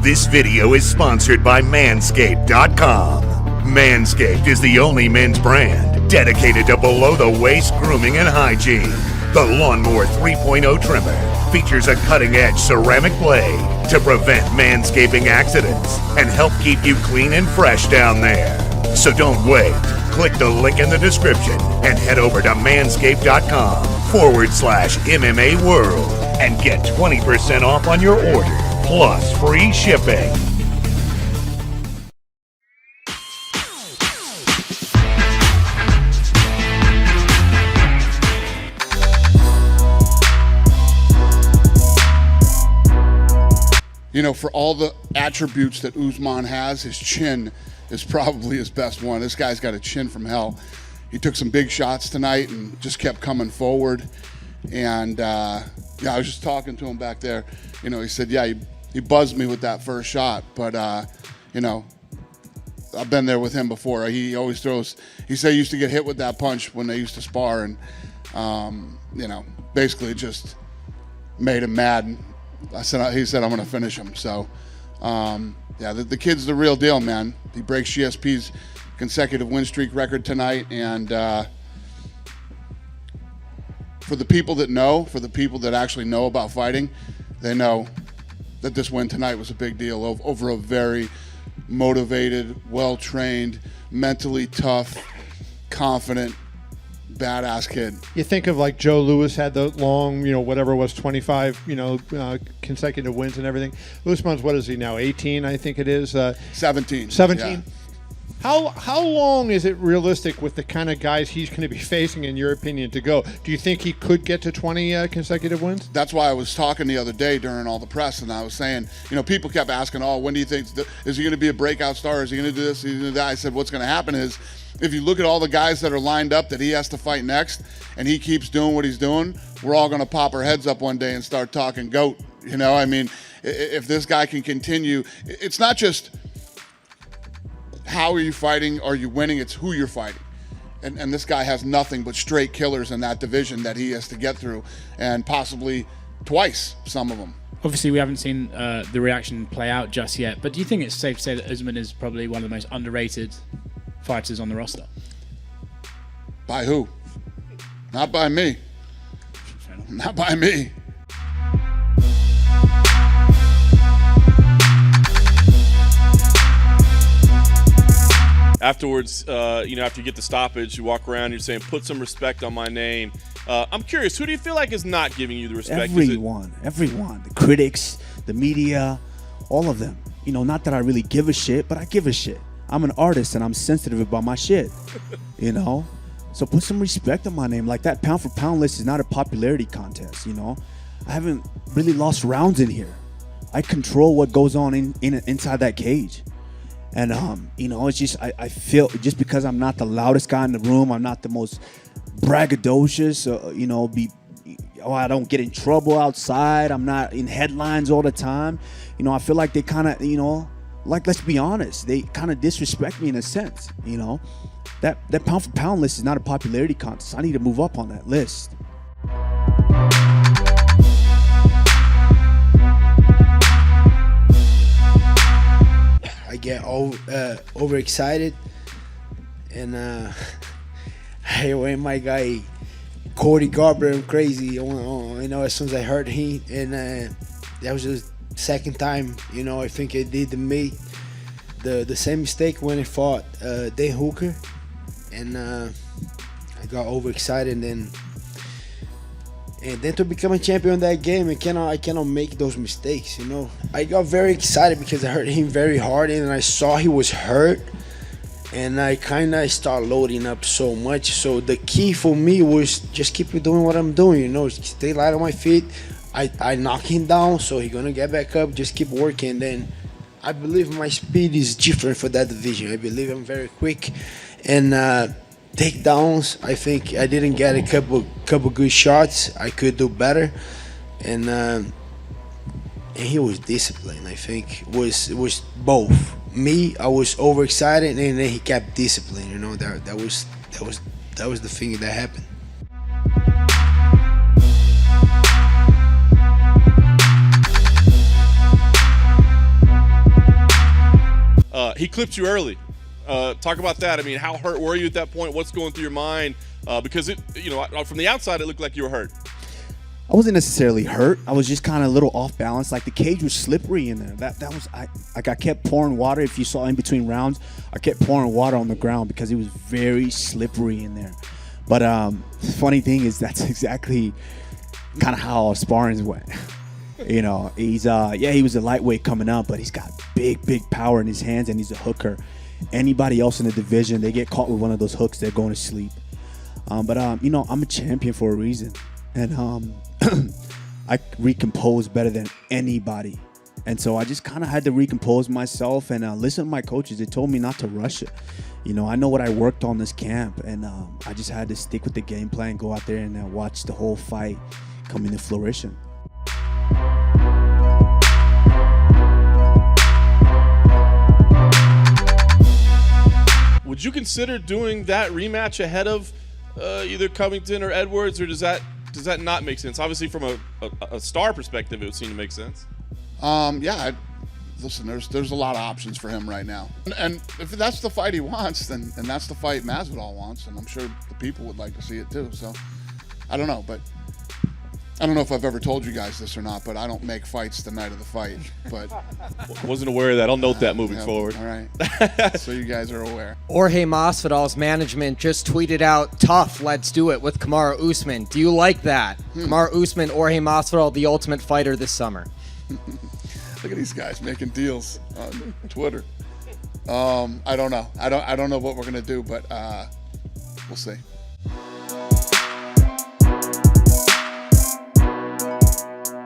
This video is sponsored by Manscaped.com. Manscaped is the only men's brand dedicated to below-the-waist grooming and hygiene. The Lawnmower 3.0 trimmer features a cutting-edge ceramic blade to prevent manscaping accidents and help keep you clean and fresh down there. So don't wait. Click the link in the description and head over to manscaped.com/MMA World and get 20% off on your order, plus free shipping. You know, for all the attributes that Usman has, his chin is probably his best one. This guy's got a chin from hell. He took some big shots tonight and just kept coming forward. And, I was just talking to him back there. You know, he said, yeah, he buzzed me with that first shot. But, I've been there with him before. He always throws, he said he used to get hit with that punch when they used to spar. And, basically it just made him mad. He said, I'm going to finish him. So, the kid's the real deal, man. He breaks GSP's consecutive win streak record tonight. And for the people that know, for the people that actually know about fighting, they know that this win tonight was a big deal over a very motivated, well-trained, mentally tough, confident, badass kid. You think of like Joe Louis had the long, whatever it was, 25, consecutive wins and everything. Usman's, what is he now, 18, I think it is? 17. 17? Yeah. How long is it realistic with the kind of guys he's going to be facing, in your opinion, to go? Do you think he could get to 20 consecutive wins? That's why I was talking the other day during all the press, and I was saying, people kept asking, when do you think, is he going to be a breakout star? Is he going to do this? Is he going to do that? I said, what's going to happen is, if you look at all the guys that are lined up that he has to fight next, and he keeps doing what he's doing, we're all going to pop our heads up one day and start talking GOAT. If this guy can continue, it's not just how are you fighting, are you winning, it's who you're fighting. And this guy has nothing but straight killers in that division that he has to get through, and possibly twice, some of them. Obviously, we haven't seen the reaction play out just yet, but do you think it's safe to say that Usman is probably one of the most underrated fighters on the roster? By who? Not by me. Not by me. Afterwards, after you get the stoppage, you walk around, you're saying, put some respect on my name. I'm curious, who do you feel like is not giving you the respect? Everyone. The critics, the media, all of them. Not that I really give a shit, but I give a shit. I'm an artist and I'm sensitive about my shit, So put some respect on my name. Like, that pound for pound list is not a popularity contest, I haven't really lost rounds in here. I control what goes on inside that cage. And, it's just, I feel, just because I'm not the loudest guy in the room, I'm not the most braggadocious, I don't get in trouble outside, I'm not in headlines all the time. I feel like they kind of, let's be honest, they kind of disrespect me in a sense, That pound for pound list is not a popularity contest. I need to move up on that list. I get overexcited, and I went my guy Cody Garbrandt crazy. As soon as I heard him, and that was the second time. I think I did make the same mistake when I fought Dan Hooker, and I got overexcited, and then to become a champion in that game, I cannot make those mistakes. I got very excited because I heard him very hard, and I saw he was hurt, and I kind of start loading up so much. So the key for me was just keep doing what I'm doing. Stay light on my feet. I knock him down, so he's gonna get back up. Just keep working. Then I believe my speed is different for that division. I believe I'm very quick, and takedowns, I think I didn't get a couple good shots. I could do better, and he was disciplined. I think it was both. Me, I was overexcited, and then he kept discipline. That was the thing that happened. He clipped you early. Talk about that. I mean, how hurt were you at that point? What's going through your mind? Because from the outside, it looked like you were hurt. I wasn't necessarily hurt. I was just kind of a little off balance. Like the cage was slippery in there. I kept pouring water. If you saw in between rounds, I kept pouring water on the ground because it was very slippery in there. But the funny thing is that's exactly kind of how our sparring went. You know, he's he was a lightweight coming up, but he's got big power in his hands, and he's a hooker. Anybody else in the division, they get caught with one of those hooks, they're going to sleep. But I'm a champion for a reason, and I recompose better than anybody. And so I just kind of had to recompose myself and listen to my coaches. They told me not to rush it. You know, I know what I worked on this camp, and I just had to stick with the game plan, go out there and watch the whole fight come into fruition. Would you consider doing that rematch ahead of either Covington or Edwards, or does that not make sense? Obviously, from a star perspective, it would seem to make sense. Listen, there's a lot of options for him right now, and if that's the fight he wants, then that's the fight Masvidal wants, and I'm sure the people would like to see it too. So I don't know, but I don't know if I've ever told you guys this or not, but I don't make fights the night of the fight. But wasn't aware of that. I'll note that moving forward. All right, so you guys are aware. Jorge Masvidal's management just tweeted out, "Tough, let's do it" with Kamaru Usman. Do you like that? Kamaru Usman, Jorge Masvidal, the Ultimate Fighter this summer. Look at these guys making deals on Twitter. I don't know. I don't know what we're gonna do, but we'll see.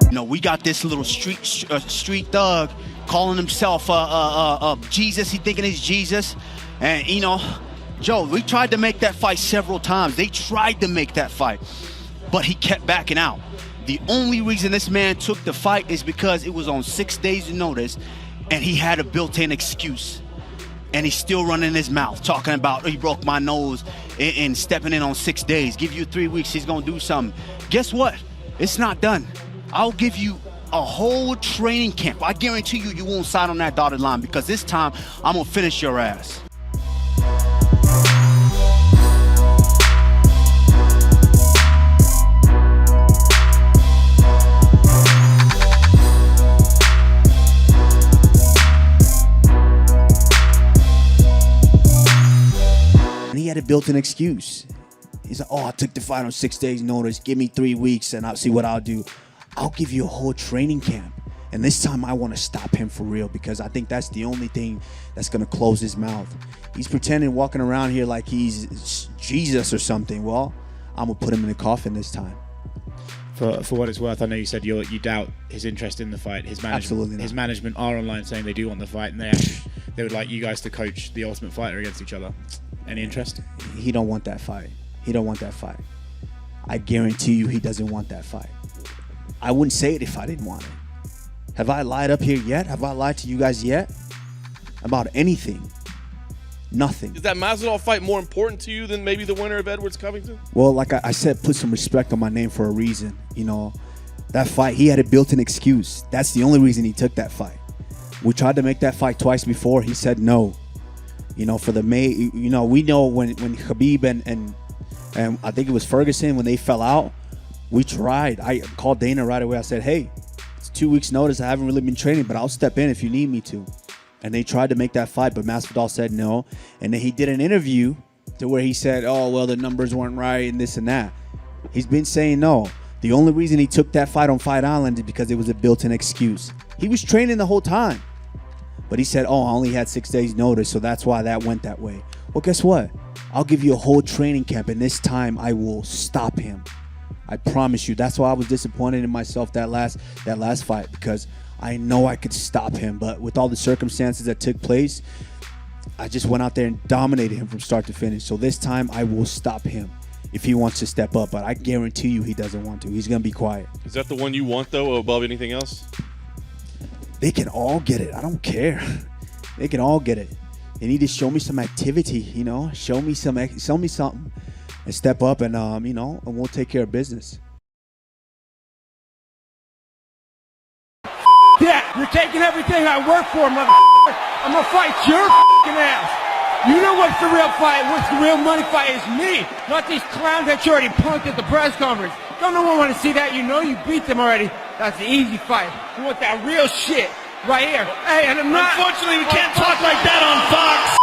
You know, we got this little street thug calling himself Jesus. He thinking he's Jesus, and you know, Joe, we tried to make that fight several times. They tried to make that fight, but he kept backing out. The only reason this man took the fight is because it was on 6 days' notice, and he had a built-in excuse. And he's still running his mouth, talking about he broke my nose and stepping in on 6 days. Give you 3 weeks, he's gonna do something. Guess what? It's not done. I'll give you a whole training camp. I guarantee you won't sign on that dotted line, because this time I'm gonna finish your ass. He had a built-in excuse. He's like, I took the fight on 6 days notice. Give me 3 weeks and I'll see what I'll do. I'll give you a whole training camp. And this time I want to stop him for real, because I think that's the only thing that's going to close his mouth. He's pretending, walking around here like he's Jesus or something. Well, I'm going to put him in the coffin this time. For what it's worth, I know you said you doubt his interest in the fight. His management, Absolutely not. His management are online saying they do want the fight, and they would like you guys to coach the Ultimate Fighter against each other. Any interest? He don't want that fight. He don't want that fight. I guarantee you he doesn't want that fight. I wouldn't say it if I didn't want it. Have I lied up here yet? Have I lied to you guys yet? About anything? Nothing. Is that Masvidal fight more important to you than maybe the winner of Edwards Covington? Well, like I said, put some respect on my name for a reason. You know, that fight, he had a built-in excuse. That's the only reason he took that fight. We tried to make that fight twice before. He said no. You know, for the May, you know, we know when Khabib and I think it was Ferguson, when they fell out, we tried. I called Dana right away. I said, hey, it's 2 weeks notice. I haven't really been training, but I'll step in if you need me to. And they tried to make that fight, but Masvidal said no. And then he did an interview to where he said, oh, well, the numbers weren't right and this and that. He's been saying no. The only reason he took that fight on Fight Island is because it was a built-in excuse. He was training the whole time. But he said, oh, I only had 6 days notice, so that's why that went that way. Well, guess what? I'll give you a whole training camp, and this time I will stop him. I promise you. That's why I was disappointed in myself that last fight, because I know I could stop him. But with all the circumstances that took place, I just went out there and dominated him from start to finish. So this time I will stop him if he wants to step up. But I guarantee you he doesn't want to. He's going to be quiet. Is that the one you want, though, above anything else? They can all get it. I don't care. They can all get it. They need to show me some activity, you know. Show me something, and step up, and you know, and we'll take care of business. Yeah, you're taking everything I work for, motherfucker. I'm gonna fight your fucking ass. You know what's the real fight? What's the real money fight is me, not these clowns that you already punked at the press conference. Don't no one want to see that. You know you beat them already. That's the easy fight. You want that real shit right here. Hey, and I'm not. Unfortunately, we can't talk like that on Fox.